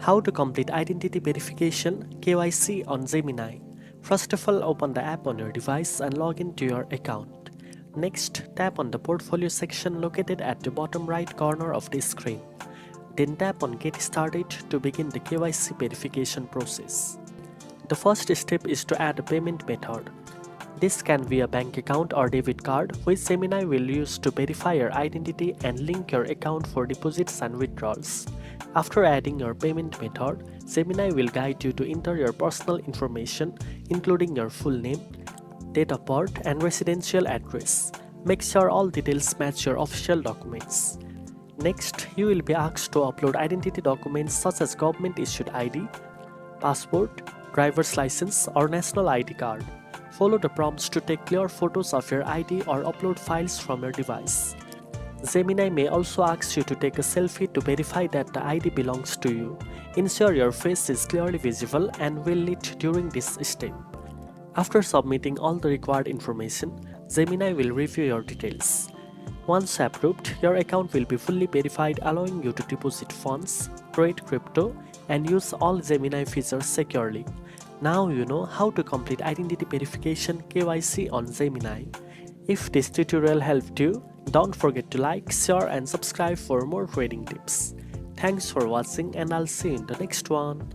How to complete identity verification (KYC) on Gemini. First of all, open the app on your device and log into your account. Next, tap on the portfolio section located at the bottom right corner of the screen. Then tap on Get Started to begin the KYC verification process. The first step is to add a payment method. This can be a bank account or debit card, which Gemini will use to verify your identity and link your account for deposits and withdrawals. After adding your payment method, Gemini will guide you to enter your personal information, including your full name, date of birth, and residential address. Make sure all details match your official documents. Next, you will be asked to upload identity documents such as government-issued ID, passport, driver's license, or national ID card. Follow the prompts to take clear photos of your ID or upload files from your device. Gemini may also ask you to take a selfie to verify that the ID belongs to you. Ensure your face is clearly visible and well lit during this step. After submitting all the required information, Gemini will review your details. Once approved, your account will be fully verified, allowing you to deposit funds, trade crypto, and use all Gemini features securely. Now you know how to complete identity verification (KYC) on Gemini. If this tutorial helped you, don't forget to like, share, and subscribe for more trading tips. Thanks for watching, and I'll see you in the next one.